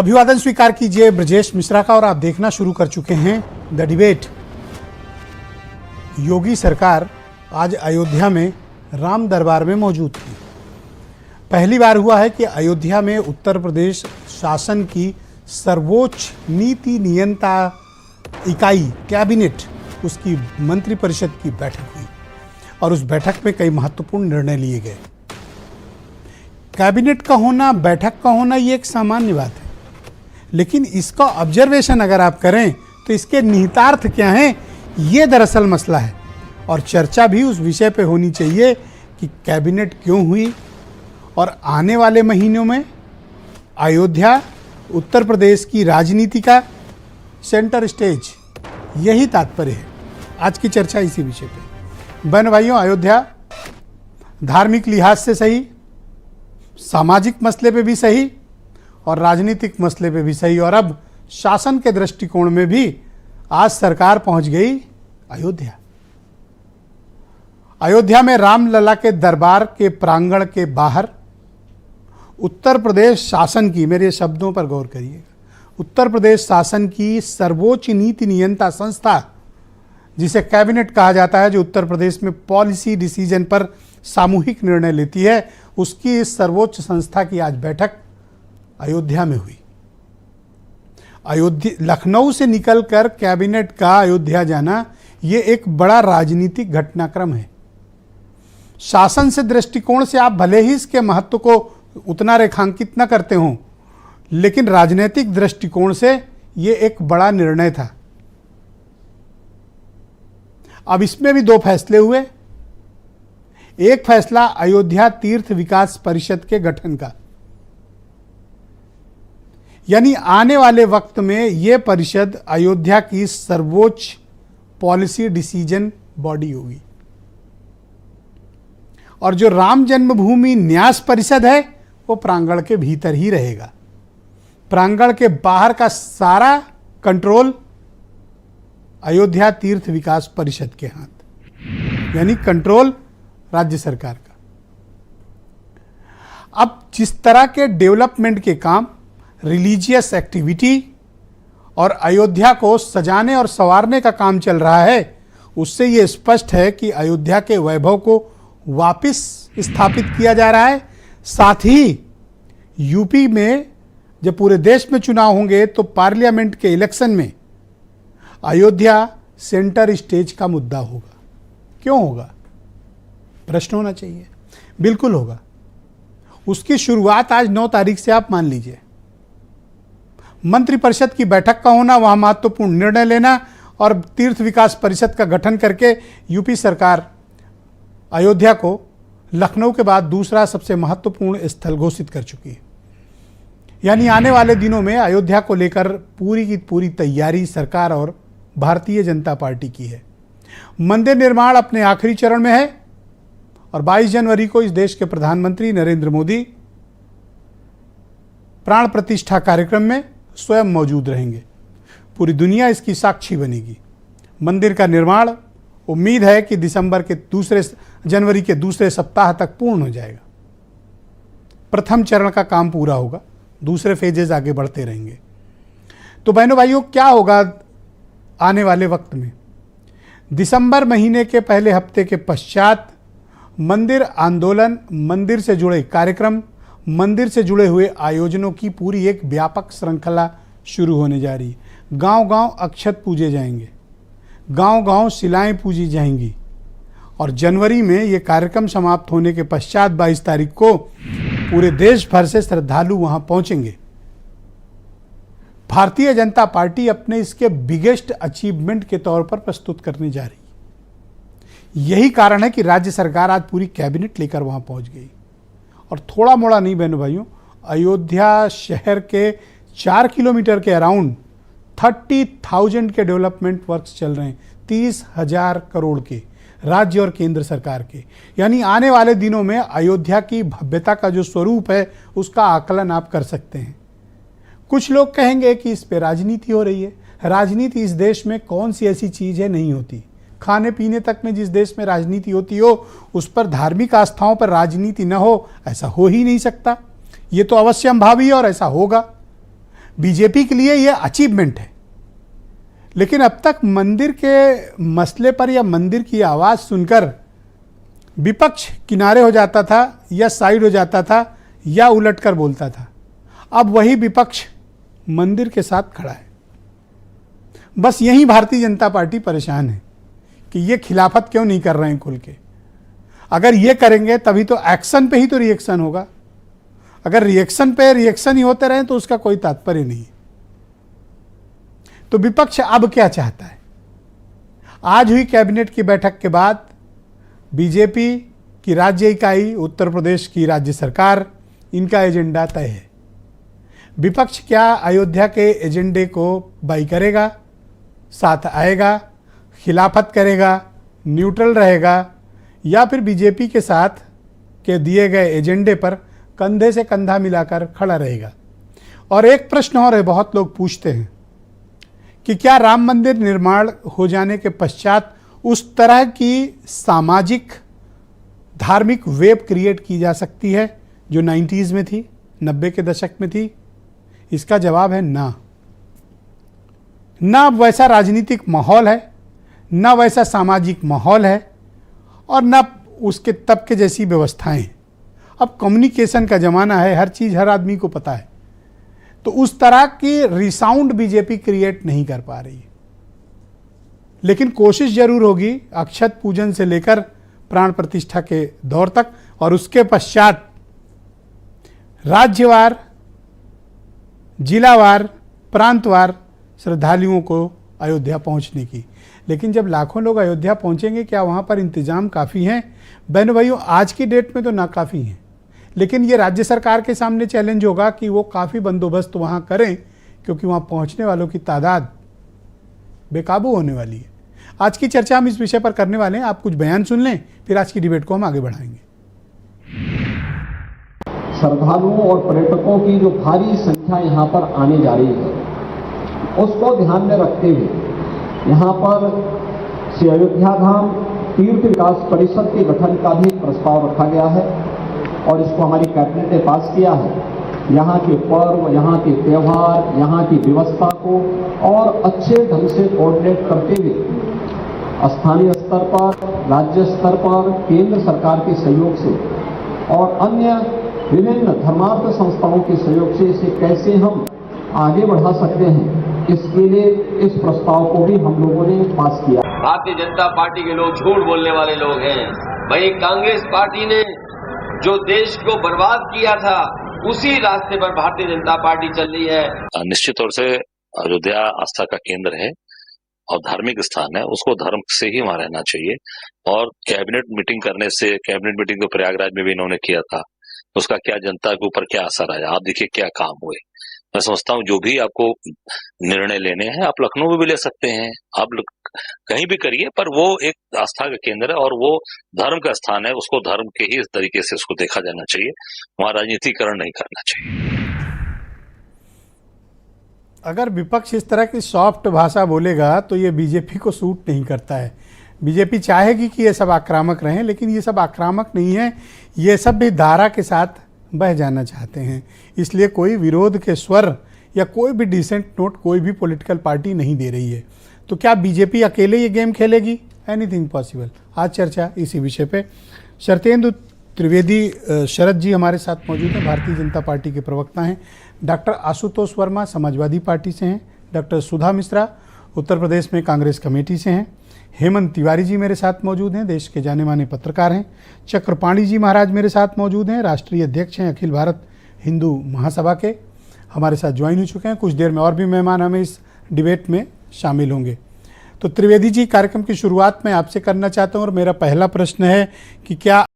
अभिवादन स्वीकार कीजिए ब्रजेश मिश्रा का और आप देखना शुरू कर चुके हैं द डिबेट। योगी सरकार आज अयोध्या में राम दरबार में मौजूद थी। पहली बार हुआ है कि अयोध्या में उत्तर प्रदेश शासन की सर्वोच्च नीति नियंता इकाई कैबिनेट, उसकी मंत्रिपरिषद की बैठक हुई और उस बैठक में कई महत्वपूर्ण निर्णय लिए गए। कैबिनेट का होना, बैठक का होना, ये एक सामान्य बात है, लेकिन इसका ऑब्जर्वेशन अगर आप करें तो इसके निहितार्थ क्या हैं, ये दरअसल मसला है। और चर्चा भी उस विषय पे होनी चाहिए कि कैबिनेट क्यों हुई और आने वाले महीनों में अयोध्या उत्तर प्रदेश की राजनीति का सेंटर स्टेज, यही तात्पर्य है आज की चर्चा इसी विषय पे। बहन भाइयों, अयोध्या धार्मिक लिहाज से सही, सामाजिक मसले पे भी सही और राजनीतिक मसले पे भी सही, और अब शासन के दृष्टिकोण में भी आज सरकार पहुंच गई अयोध्या। अयोध्या में रामलला के दरबार के प्रांगण के बाहर उत्तर प्रदेश शासन की, मेरे शब्दों पर गौर करिएगा, उत्तर प्रदेश शासन की सर्वोच्च नीति नियंता संस्था, जिसे कैबिनेट कहा जाता है, जो उत्तर प्रदेश में पॉलिसी डिसीजन पर सामूहिक निर्णय लेती है, उसकी इस सर्वोच्च संस्था की आज बैठक अयोध्या में हुई। अयोध्या, लखनऊ से निकलकर कैबिनेट का अयोध्या जाना, ये एक बड़ा राजनीतिक घटनाक्रम है। शासन से दृष्टिकोण से आप भले ही इसके महत्व को उतना रेखांकित न करते हों, लेकिन राजनीतिक दृष्टिकोण से ये एक बड़ा निर्णय था। अब इसमें भी दो फैसले हुए। एक फैसला अयोध्या तीर्थ विकास परिषद के गठन का, यानी आने वाले वक्त में यह परिषद अयोध्या की सर्वोच्च पॉलिसी डिसीजन बॉडी होगी। और जो राम जन्मभूमि न्यास परिषद है वो प्रांगण के भीतर ही रहेगा। प्रांगण के बाहर का सारा कंट्रोल अयोध्या तीर्थ विकास परिषद के हाथ, यानी कंट्रोल राज्य सरकार का। अब जिस तरह के डेवलपमेंट के काम, रिलीजियस एक्टिविटी और अयोध्या को सजाने और संवारने का काम चल रहा है, उससे ये स्पष्ट है कि अयोध्या के वैभव को वापस स्थापित किया जा रहा है। साथ ही यूपी में जब पूरे देश में चुनाव होंगे तो पार्लियामेंट के इलेक्शन में अयोध्या सेंटर स्टेज का मुद्दा होगा। क्यों होगा? प्रश्न होना चाहिए। बिल्कुल होगा। उसकी शुरुआत आज 9 तारीख से आप मान लीजिए। मंत्रिपरिषद की बैठक का होना, वहां महत्वपूर्ण निर्णय लेना और तीर्थ विकास परिषद का गठन करके यूपी सरकार अयोध्या को लखनऊ के बाद दूसरा सबसे महत्वपूर्ण स्थल घोषित कर चुकी है। यानी आने वाले दिनों में अयोध्या को लेकर पूरी की पूरी तैयारी सरकार और भारतीय जनता पार्टी की है। मंदिर निर्माण अपने आखिरी चरण में है और 22 जनवरी को इस देश के प्रधानमंत्री नरेंद्र मोदी प्राण प्रतिष्ठा कार्यक्रम में स्वयं मौजूद रहेंगे। पूरी दुनिया इसकी साक्षी बनेगी। मंदिर का निर्माण उम्मीद है कि जनवरी के दूसरे सप्ताह तक पूर्ण हो जाएगा। प्रथम चरण का काम पूरा होगा, दूसरे फेजेस आगे बढ़ते रहेंगे। तो बहनों भाइयों, क्या होगा आने वाले वक्त में? दिसंबर महीने के पहले हफ्ते के पश्चात मंदिर आंदोलन, मंदिर से जुड़े कार्यक्रम, मंदिर से जुड़े हुए आयोजनों की पूरी एक व्यापक श्रृंखला शुरू होने जा रही है। गांव-गांव अक्षत पूजे जाएंगे, गांव-गांव शिलाएं पूजी जाएंगी और जनवरी में ये कार्यक्रम समाप्त होने के पश्चात 22 तारीख को पूरे देश भर से श्रद्धालु वहां पहुंचेंगे। भारतीय जनता पार्टी अपने इसके बिगेस्ट अचीवमेंट के तौर पर प्रस्तुत करने जा रही है। यही कारण है कि राज्य सरकार आज पूरी कैबिनेट लेकर वहां पहुंच गई। और थोड़ा मोड़ा नहीं बहनों भाइयों, अयोध्या शहर के 4 किलोमीटर के अराउंड 30,000 के डेवलपमेंट वर्क्स चल रहे हैं, 30,000 करोड़ के, राज्य और केंद्र सरकार के। यानी आने वाले दिनों में अयोध्या की भव्यता का जो स्वरूप है उसका आकलन आप कर सकते हैं। कुछ लोग कहेंगे कि इस पे राजनीति हो रही है। राजनीति इस देश में कौन सी ऐसी चीज है, नहीं होती। खाने पीने तक में जिस देश में राजनीति होती हो, उस पर धार्मिक आस्थाओं पर राजनीति न हो, ऐसा हो ही नहीं सकता। ये तो अवश्यंभावी है और ऐसा होगा। बीजेपी के लिए यह अचीवमेंट है। लेकिन अब तक मंदिर के मसले पर या मंदिर की आवाज़ सुनकर विपक्ष किनारे हो जाता था या साइड हो जाता था या उलटकर बोलता था। अब वही विपक्ष मंदिर के साथ खड़ा है। बस यही भारतीय जनता पार्टी परेशान है कि ये खिलाफत क्यों नहीं कर रहे हैं खुल के। अगर ये करेंगे तभी तो एक्शन पे ही तो रिएक्शन होगा। अगर रिएक्शन पे रिएक्शन ही होते रहे तो उसका कोई तात्पर्य नहीं है। तो विपक्ष अब क्या चाहता है? आज हुई कैबिनेट की बैठक के बाद बीजेपी की राज्य इकाई, उत्तर प्रदेश की राज्य सरकार, इनका एजेंडा तय है। विपक्ष क्या अयोध्या के एजेंडे को बाई करेगा, साथ आएगा, खिलाफत करेगा, न्यूट्रल रहेगा, या फिर बीजेपी के साथ के दिए गए एजेंडे पर कंधे से कंधा मिलाकर खड़ा रहेगा? और एक प्रश्न और है, बहुत लोग पूछते हैं कि क्या राम मंदिर निर्माण हो जाने के पश्चात उस तरह की सामाजिक धार्मिक वेव क्रिएट की जा सकती है जो 90s में थी, 90 के दशक में थी? इसका जवाब है ना। ना वैसा राजनीतिक माहौल है, ना वैसा सामाजिक माहौल है, और ना उसके तब के जैसी व्यवस्थाएं। अब कम्युनिकेशन का ज़माना है, हर चीज़ हर आदमी को पता है। तो उस तरह की रिसाउंड बीजेपी क्रिएट नहीं कर पा रही है। लेकिन कोशिश जरूर होगी अक्षत पूजन से लेकर प्राण प्रतिष्ठा के दौर तक, और उसके पश्चात राज्यवार, जिलावार, प्रांतवार श्रद्धालुओं को अयोध्या पहुंचने की। लेकिन जब लाखों लोग अयोध्या पहुंचेंगे, क्या वहां पर इंतजाम काफ़ी हैं? बहनों भाइयों, आज की डेट में तो ना काफ़ी हैं। लेकिन ये राज्य सरकार के सामने चैलेंज होगा कि वो काफ़ी बंदोबस्त वहाँ करें, क्योंकि वहाँ पहुँचने वालों की तादाद बेकाबू होने वाली है। आज की चर्चा हम इस विषय पर करने वाले हैं। आप कुछ बयान सुन लें, फिर आज की डिबेट को हम आगे बढ़ाएंगे। श्रद्धालुओं और पर्यटकों की जो भारी संख्या यहाँ पर आने जा रही है, उसको ध्यान में रखते हुए यहाँ पर श्री अयोध्या धाम तीर्थ विकास परिषद के गठन का भी प्रस्ताव रखा गया है और इसको हमारी कैबिनेट ने पास किया है। यहाँ के पर्व, यहाँ के त्यौहार, यहाँ की व्यवस्था को और अच्छे ढंग से कोऑर्डिनेट करते हुए स्थानीय स्तर पर, राज्य स्तर पर, केंद्र सरकार के सहयोग से और अन्य विभिन्न धर्मार्थ संस्थाओं के सहयोग से इसे कैसे हम आगे बढ़ा सकते हैं, इसके लिए इस प्रस्ताव को भी हम लोगों ने पास किया। भारतीय जनता पार्टी के लोग झूठ बोलने वाले लोग हैं। वहीं कांग्रेस पार्टी ने जो देश को बर्बाद किया था, उसी रास्ते पर भारतीय जनता पार्टी चल रही है। निश्चित तौर से अयोध्या आस्था का केंद्र है और धार्मिक स्थान है, उसको धर्म से ही वहां रहना चाहिए। और कैबिनेट मीटिंग करने से, कैबिनेट मीटिंग तो प्रयागराज में भी इन्होंने किया था, उसका क्या जनता के ऊपर क्या असर आया, आप देखिए क्या काम हुए। मैं समझता हूँ जो भी आपको निर्णय लेने हैं आप लखनऊ में भी ले सकते हैं, आप कहीं भी करिए, पर वो एक आस्था का केंद्र है और वो धर्म का स्थान है, उसको धर्म के ही तरीके से उसको देखा जाना चाहिए, वहां राजनीतिकरण नहीं करना चाहिए। अगर विपक्ष इस तरह की सॉफ्ट भाषा बोलेगा तो ये बीजेपी को सूट नहीं करता है। बीजेपी चाहेगी कि ये सब आक्रामक रहें, लेकिन ये सब आक्रामक नहीं है, ये सब भी धारा के साथ बह जाना चाहते हैं। इसलिए कोई विरोध के स्वर या कोई भी डिसेंट नोट कोई भी पॉलिटिकल पार्टी नहीं दे रही है। तो क्या बीजेपी अकेले ये गेम खेलेगी? Anything possible. आज चर्चा इसी विषय पे। शरतेंदु त्रिवेदी शरद जी हमारे साथ मौजूद हैं, भारतीय जनता पार्टी के प्रवक्ता हैं। डॉक्टर आशुतोष वर्मा समाजवादी पार्टी से हैं। डॉक्टर सुधा मिश्रा उत्तर प्रदेश में कांग्रेस कमेटी से हैं। हेमंत तिवारी जी मेरे साथ मौजूद हैं, देश के जाने माने पत्रकार हैं। चक्रपाणी जी महाराज मेरे साथ मौजूद हैं, राष्ट्रीय अध्यक्ष हैं अखिल भारत हिंदू महासभा के, हमारे साथ ज्वाइन हो चुके हैं। कुछ देर में और भी मेहमान हमें इस डिबेट में शामिल होंगे। तो त्रिवेदी जी, कार्यक्रम की शुरुआत मैं आपसे करना चाहता हूं और मेरा पहला प्रश्न है कि क्या